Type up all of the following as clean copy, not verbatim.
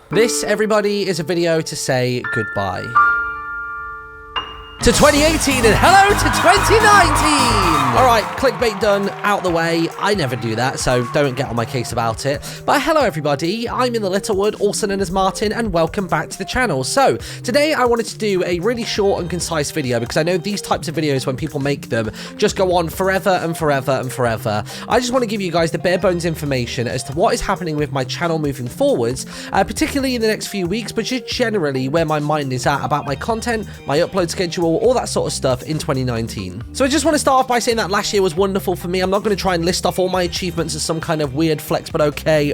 This, everybody, is a video to say goodbye to 2018 and hello to 2019! Alright, clickbait done, out the way. I never do that, so don't get on my case about it. But hello everybody, I'm InTheLittleWood, also known as Martin, and welcome back to the channel. So, today I wanted to do a really short and concise video, because I know these types of videos, when people make them, just go on forever and forever and forever. I just want to give you guys the bare bones information as to what is happening with my channel moving forwards, particularly in the next few weeks, but just generally where my mind is at about my content, my upload schedule, all that sort of stuff in 2019. So I just want to start off by saying that last year was wonderful for me. I'm not going to try and list off all my achievements as some kind of weird flex, but okay.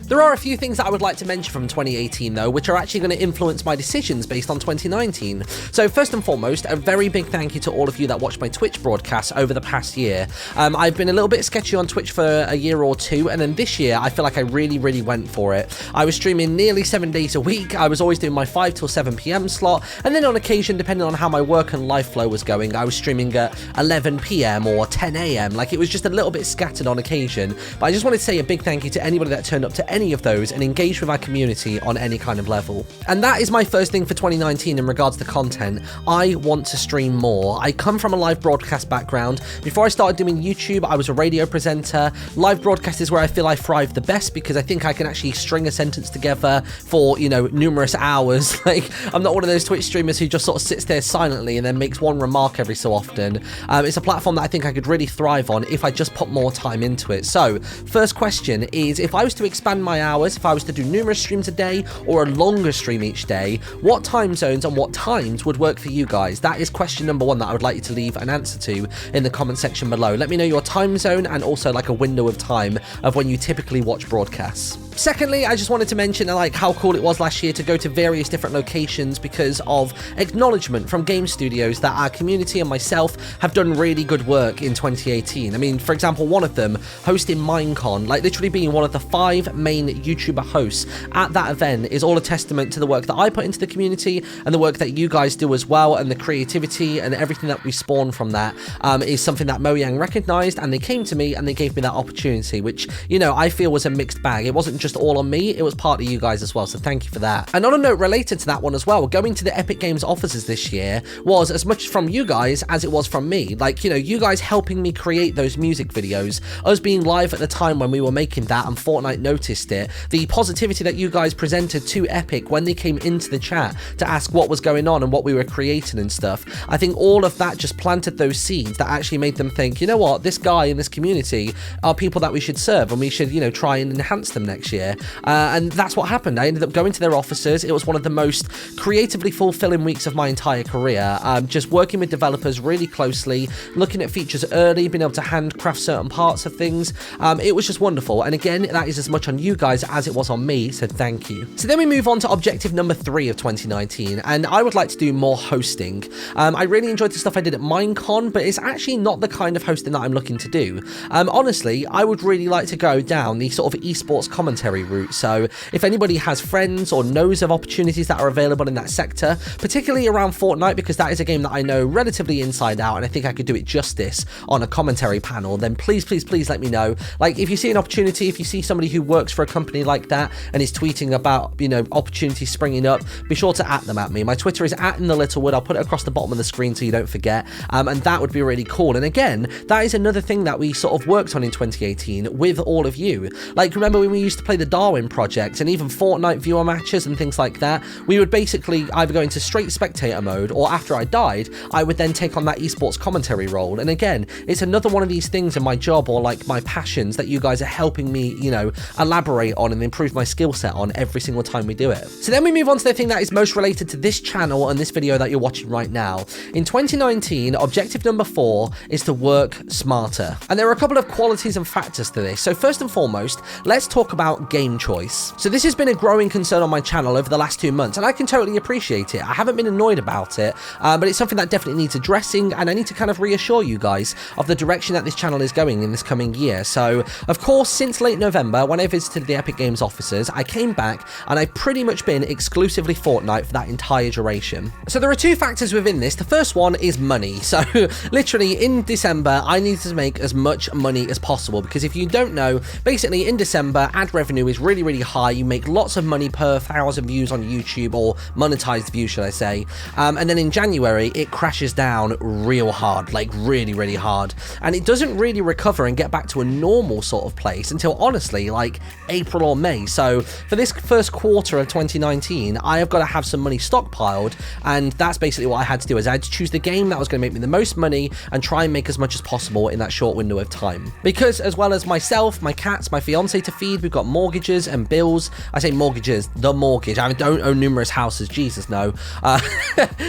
There are a few things that I would like to mention from 2018 though, which are actually going to influence my decisions based on 2019. So first and foremost, a very big thank you to all of you that watched my Twitch broadcasts over the past year. I've been a little bit sketchy on Twitch for a year or two, and then this year I feel like I really went for it. I was streaming nearly 7 days a week. I was always doing my 5 till 7 p.m. slot, and then on occasion, depending on how my work and life flow was going, I was streaming at 11 p.m. or 10 a.m. Like, it was just a little bit scattered on occasion. But I just wanted to say a big thank you to anybody that turned up to any of those and engaged with our community on any kind of level. And that is my first thing for 2019 in regards to content. I want to stream more. I come from a live broadcast background. Before I started doing YouTube, I was a radio presenter. Live broadcast is where I feel I thrive the best, because I think I can actually string a sentence together for, you know, numerous hours. Like, I'm not one of those Twitch streamers who just sort of sits there silently and then makes one remark every so often. It's a platform that I think I could really thrive on if I just put more time into it. So, first question is, if I was to expand my hours, if I was to do numerous streams a day or a longer stream each day, what time zones and what times would work for you guys? That is question number one that I would like you to leave an answer to in the comment section below. Let me know your time zone and also like a window of time of when you typically watch broadcasts. Secondly, I just wanted to mention like how cool it was last year to go to various different locations because of acknowledgement from game studios that our community and myself have done really good work in 2018. I mean, for example, one of them hosting Minecon, like literally being one of the 5 main YouTuber hosts at that event, is all a testament to the work that I put into the community and the work that you guys do as well, and the creativity and everything that we spawn from that is something that Mojang recognized, and they came to me and they gave me that opportunity, which, you know, I feel was a mixed bag. It wasn't just all on me, it was part of you guys as well, so thank you for that. And on a note related to that one as well, going to the Epic Games offices this year was as much from you guys as it was from me. Like, you know, you guys helping me create those music videos, us being live at the time when we were making that and Fortnite noticed it, the positivity that you guys presented to Epic when they came into the chat to ask what was going on and what we were creating and stuff. I think all of that just planted those seeds that actually made them think, you know what, this guy in this community are people that we should serve and we should, you know, try and enhance them next year. And that's what happened. I ended up going to their offices. It was one of the most creatively fulfilling weeks of my entire career. Just working with developers really closely, looking at features early, being able to handcraft certain parts of things. It was just wonderful. And again, that is as much on you guys as it was on me, so thank you. So then we move on to objective number 3 of 2019, and I would like to do more hosting. I really enjoyed the stuff I did at Minecon, but it's actually not the kind of hosting that I'm looking to do. Honestly, I would really like to go down the sort of eSports commentary route. So if anybody has friends or knows of opportunities that are available in that sector, particularly around Fortnite, because that is a game that I know relatively inside out and I think I could do it justice on a commentary panel, then please let me know. Like, if you see an opportunity, if you see somebody who works for a company like that and is tweeting about, you know, opportunities springing up, be sure to @ them at me. My Twitter is @InTheLittleWood. I'll put it across the bottom of the screen so you don't forget, and that would be really cool. And again, that is another thing that we sort of worked on in 2018 with all of you. Like, remember when we used to play the Darwin Project and even Fortnite viewer matches and things like that? We would basically either go into straight spectator mode, or after I died, I would then take on that esports commentary role. And again, it's another one of these things in my job or like my passions that you guys are helping me, you know, elaborate on and improve my skill set on every single time we do it. So then we move on to the thing that is most related to this channel and this video that you're watching right now. In 2019, objective number 4 is to work smarter. And there are a couple of qualities and factors to this. So first and foremost, let's talk about game choice. So this has been a growing concern on my channel over the last 2 months, and I can totally appreciate it. I haven't been annoyed about it, but it's something that definitely needs addressing, and I need to kind of reassure you guys of the direction that this channel is going in this coming year. So, of course, since late November, when I visited the Epic Games offices, I came back, and I've pretty much been exclusively Fortnite for that entire duration. So there are 2 factors within this. The first one is money. So, literally, in December, I needed to make as much money as possible, because if you don't know, basically in December, ad revenue revenue is really, really high. You make lots of money per 1,000 views on YouTube, or monetized views, should I say. And then in January, it crashes down real hard, like really, really hard. And it doesn't really recover and get back to a normal sort of place until, honestly, like April or May. So for this first quarter of 2019, I have got to have some money stockpiled, and that's basically what I had to do, is I had to choose the game that was going to make me the most money and try and make as much as possible in that short window of time. Because as well as myself, my cats, my fiance to feed, we've got mortgages and bills. I say mortgages, the mortgage. I don't own numerous houses, Jesus no.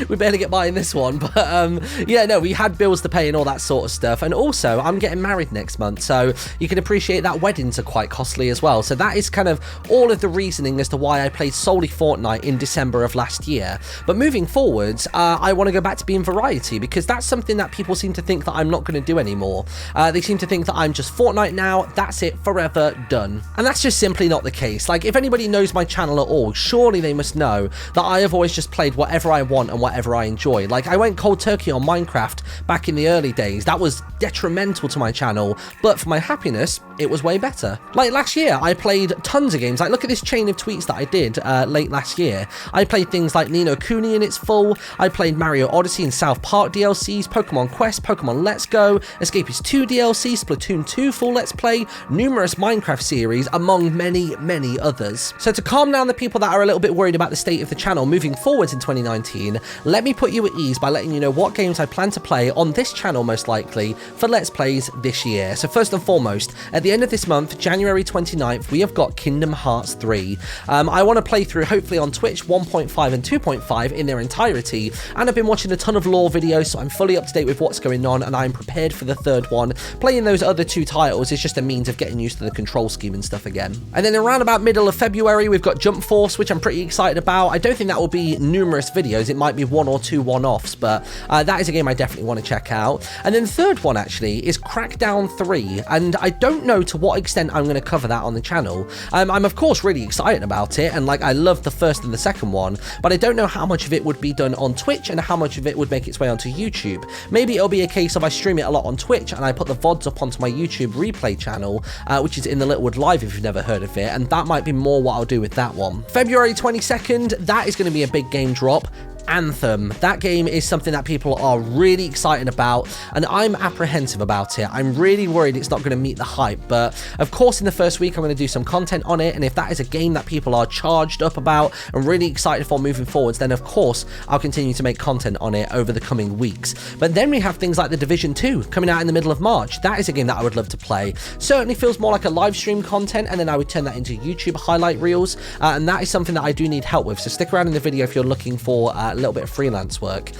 We barely get by in this one, but yeah, no, we had bills to pay and all that sort of stuff. And also, I'm getting married next month, so you can appreciate that weddings are quite costly as well. So that is kind of all of the reasoning as to why I played solely Fortnite in December of last year. But moving forwards, I want to go back to being variety, because that's something that people seem to think that I'm not going to do anymore. They seem to think that I'm just Fortnite now, that's it, forever, done. And that's just simply not the case. Like, if anybody knows my channel at all, surely they must know that I have always just played whatever I want and whatever I enjoy. Like, I went cold turkey on Minecraft back in the early days. That was detrimental to my channel, but for my happiness, it was way better. Like last year, I played tons of games. Like, look at this chain of tweets that I did late last year. I played things like Ni no Kuni in its full. I played Mario Odyssey and South Park DLCs, Pokemon Quest, Pokemon Let's Go, Escapist 2 DLC, Splatoon 2 full Let's Play, numerous Minecraft series, among many, many others. So to calm down the people that are a little bit worried about the state of the channel moving forwards in 2019, let me put you at ease by letting you know what games I plan to play on this channel most likely for Let's Plays this year. So first and foremost, at the end of this month, January 29th, we have got Kingdom Hearts 3. I want to play through, hopefully on Twitch, 1.5 and 2.5 in their entirety, and I've been watching a ton of lore videos, so I'm fully up to date with what's going on, and I'm prepared for the third one. Playing those other two titles is just a means of getting used to the control scheme and stuff again. And then around about middle of February, we've got Jump Force, which I'm pretty excited about. I don't think that will be numerous videos. It might be one or two one-offs, but that is a game I definitely want to check out. And then the third one, actually, is Crackdown 3, and I don't know to what extent I'm going to cover that on the channel. I'm, of course, really excited about it, and, like, I love the first and the second one, but I don't know how much of it would be done on Twitch and how much of it would make its way onto YouTube. Maybe it'll be a case of I stream it a lot on Twitch and I put the VODs up onto my YouTube replay channel, which is InTheLittleWood Live if you've never heard of it, and that might be more what I'll do with that one. February 22nd, that is going to be a big game drop. Anthem. That game is something that people are really excited about, and I'm apprehensive about it. I'm really worried it's not going to meet the hype, but of course in the first week I'm going to do some content on it, and if that is a game that people are charged up about and really excited for moving forwards, then of course I'll continue to make content on it over the coming weeks. But then we have things like The Division 2 coming out in the middle of March. That is a game that I would love to play. Certainly feels more like a live stream content, and then I would turn that into YouTube highlight reels, and that is something that I do need help with, so stick around in the video if you're looking for a little bit of freelance work.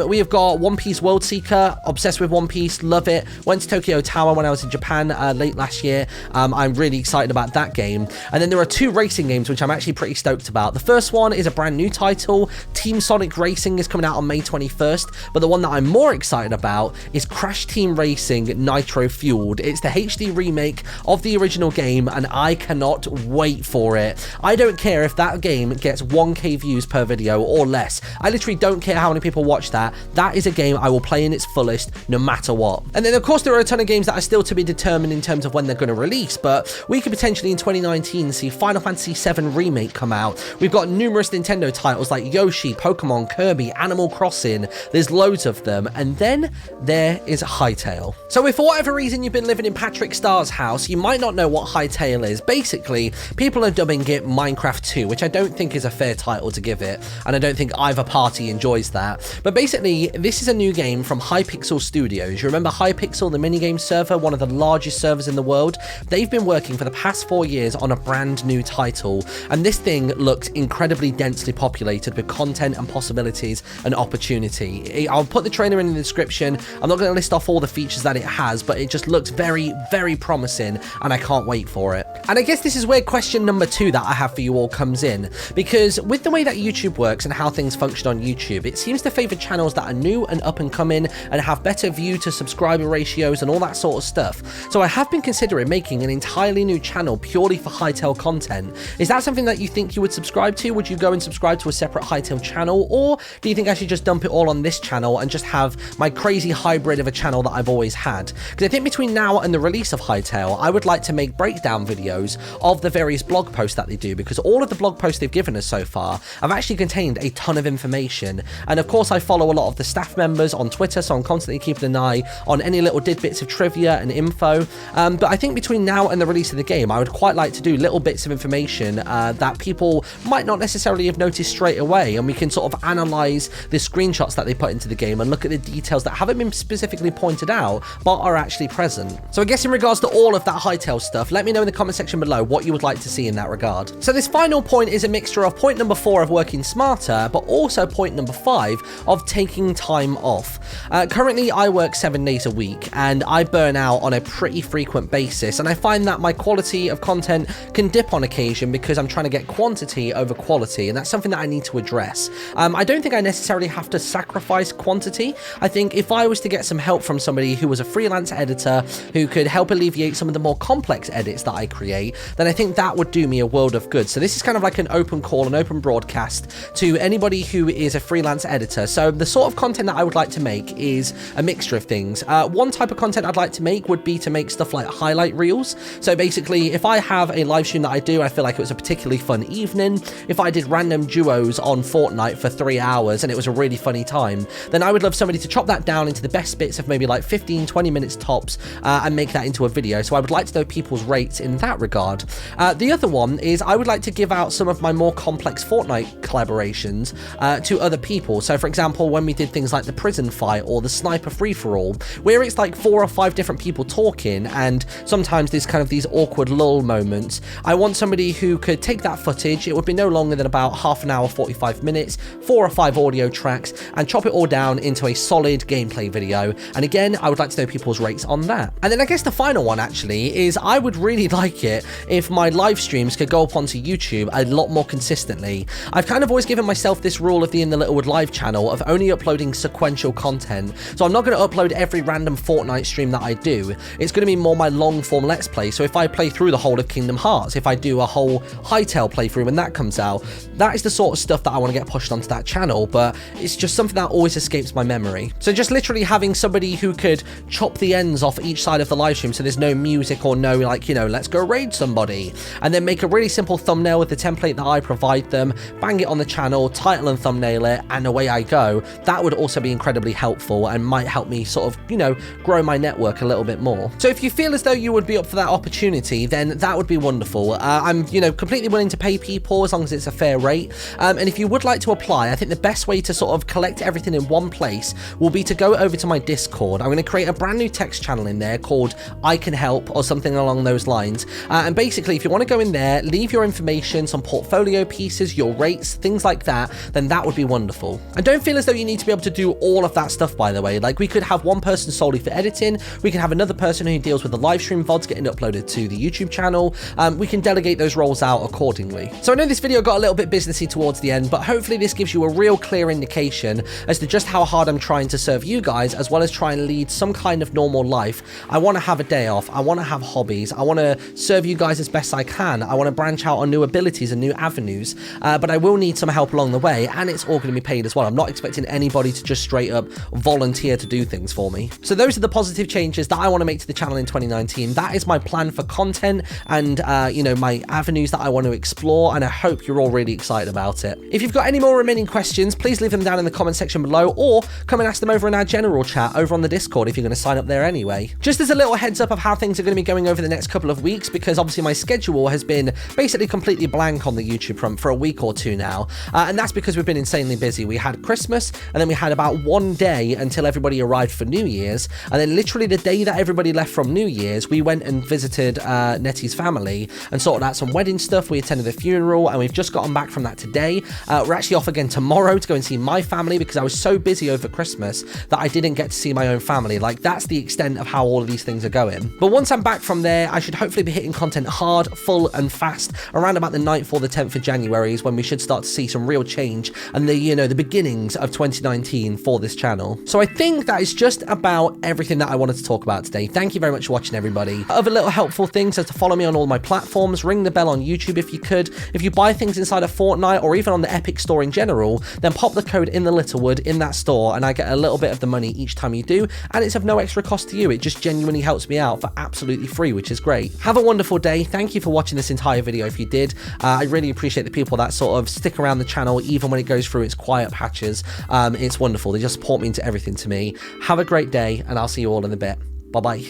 We have got One Piece World Seeker, obsessed with One Piece, love it. Went to Tokyo Tower when I was in Japan late last year. I'm really excited about that game. And then there are two racing games which I'm actually pretty stoked about. The first one is a brand new title. Team Sonic Racing is coming out on May 21st, but the one that I'm more excited about is Crash Team Racing Nitro Fueled. It's the HD remake of the original game, and I cannot wait for it. I don't care if that game gets 1k views per video or less. I literally don't care how many people watch that. That is a game I will play in its fullest no matter what. And then of course there are a ton of games that are still to be determined in terms of when they're going to release, but we could potentially in 2019 see Final Fantasy VII Remake come out. We've got numerous Nintendo titles like Yoshi, Pokemon, Kirby, Animal Crossing. There's loads of them. And then there is Hytale. So if for whatever reason you've been living in Patrick Starr's house, you might not know what Hytale is. Basically, people are dubbing it Minecraft 2, which I don't think is a fair title to give it, and I don't think either party enjoys that. But basically, this is a new game from Hypixel Studios. You remember Hypixel, the minigame server, one of the largest servers in the world? They've been working for the past 4 years on a brand new title, and this thing looks incredibly densely populated with content and possibilities and opportunity. I'll put the trailer in the description. I'm not going to list off all the features that it has, but it just looks very, very promising, and I can't wait for it. And I guess this is where question number 2 that I have for you all comes in, because with the way that YouTube works and how things function function on YouTube. It seems to favor channels that are new and up and coming and have better view to subscriber ratios and all that sort of stuff. So I have been considering making an entirely new channel purely for Hytale content. Is that something that you think you would subscribe to? Would you go and subscribe to a separate Hytale channel, or do you think I should just dump it all on this channel and just have my crazy hybrid of a channel that I've always had? Because I think between now and the release of Hytale, I would like to make breakdown videos of the various blog posts that they do, because all of the blog posts they've given us so far have actually contained a ton of information. And of course I follow a lot of the staff members on Twitter, so I'm constantly keeping an eye on any little tidbits of trivia and info. But I think between now and the release of the game, I would quite like to do little bits of information that people might not necessarily have noticed straight away, and we can sort of analyze the screenshots that they put into the game and look at the details that haven't been specifically pointed out but are actually present. So I guess in regards to all of that Hytale stuff, let me know in the comment section below what you would like to see in that regard. So this final point is a mixture of point number 4 of working smarter, but also point number 5 of taking time off. Currently I work 7 days a week and I burn out on a pretty frequent basis, and I find that my quality of content can dip on occasion because I'm trying to get quantity over quality, and that's something that I need to address. I don't think I necessarily have to sacrifice quantity. I think if I was to get some help from somebody who was a freelance editor who could help alleviate some of the more complex edits that I create, then I think that would do me a world of good. So this is kind of like an open call, an open broadcast to anybody who is a freelance editor. So the sort of content that I would like to make is a mixture of things. One type of content I'd like to make would be to make stuff like highlight reels. So basically, if I have a live stream that I do, I feel like it was a particularly fun evening. If I did random duos on Fortnite for 3 hours and it was a really funny time, then I would love somebody to chop that down into the best bits of maybe like 15-20 minutes tops and make that into a video. So I would like to know people's rates in that regard. The other one is I would like to give out some of my more complex Fortnite collaborations to other people. So for example, when we did things like the prison fight or the sniper free-for-all, where it's like 4 or 5 different people talking and sometimes there's kind of these awkward lull moments, I want somebody who could take that footage, it would be no longer than about half an hour, 45 minutes, 4 or 5 audio tracks, and chop it all down into a solid gameplay video. And again, I would like to know people's rates on that. And then I guess the final one actually is I would really like it if my live streams could go up onto YouTube a lot more consistently. I've kind of always given myself this rule of the InTheLittleWood live channel of only uploading sequential content. So I'm not going to upload every random Fortnite stream that I do. It's going to be more my long form Let's Play. So if I play through the whole of Kingdom Hearts, if I do a whole Hytale playthrough when that comes out, that is the sort of stuff that I want to get pushed onto that channel, but it's just something that always escapes my memory. So just literally having somebody who could chop the ends off each side of the live stream so there's no music or no like, you know, let's go raid somebody, and then make a really simple thumbnail with the template that I provide them, bang it on the channel, title and thumbnail it, and away I go. That would also be incredibly helpful and might help me sort of, you know, grow my network a little bit more. So if you feel as though you would be up for that opportunity, then that would be wonderful. I'm, you know, completely willing to pay people as long as it's a fair rate. And if you would like to apply, I think the best way to sort of collect everything in one place will be to go over to my Discord. I'm going to create a brand new text channel in there called I Can Help or something along those lines. And basically, if you want to go in there, leave your information, some portfolio pieces, your rates, things like that, then that would be wonderful. And don't feel as though you need to be able to do all of that stuff, by the way. Like, we could have one person solely for editing. We can have another person who deals with the live stream VODs getting uploaded to the YouTube channel. We can delegate those roles out accordingly. So I know this video got a little bit businessy towards the end, but hopefully this gives you a real clear indication as to just how hard I'm trying to serve you guys, as well as try and lead some kind of normal life. I want to have a day off. I want to have hobbies. I want to serve you guys as best I can. I want to branch out on new abilities and new avenues, but I will need some help along the way, and it's all going to be paid as well. I'm not expecting anybody to just straight up volunteer to do things for me. So those are the positive changes that I want to make to the channel in 2019. That is my plan for content and, you know, my avenues that I want to explore, and I hope you're all really excited about it. If you've got any more remaining questions, please leave them down in the comment section below, or come and ask them over in our general chat over on the Discord if you're going to sign up there anyway. Just as a little heads up of how things are going to be going over the next couple of weeks, because obviously my schedule has been basically completely blank on the YouTube front for a week or two now, and that's because we've been insanely busy. We had Christmas, and then we had about one day until everybody arrived for New Year's, and then literally the day that everybody left from New Year's, we went and visited Nettie's family and sorted out some wedding stuff. We attended the funeral, and we've just gotten back from that today. We're actually off again tomorrow to go and see my family, because I was so busy over Christmas that I didn't get to see my own family. Like, that's the extent of how all of these things are going. But once I'm back from there, I should hopefully be hitting content hard, full and fast around about the 9th or the 10th of January is when we should start to see some real change and the beginnings of 2019 for this channel. So I think that is just about everything that I wanted to talk about today. Thank you very much for watching, everybody. Other little helpful things are to follow me on all my platforms, ring the bell on YouTube if you could. If you buy things inside of Fortnite or even on the Epic store in general, then pop the code InTheLittleWood in that store and I get a little bit of the money each time you do, and it's of no extra cost to you. It just genuinely helps me out for absolutely free, which is great. Have a wonderful day. Thank you for watching this entire video if you did. I really appreciate the people that sort of stick around the channel even when it goes through its quiet patches. It's wonderful. They just support me into everything to me. Have a great day, and I'll see you all in a bit. Bye-bye.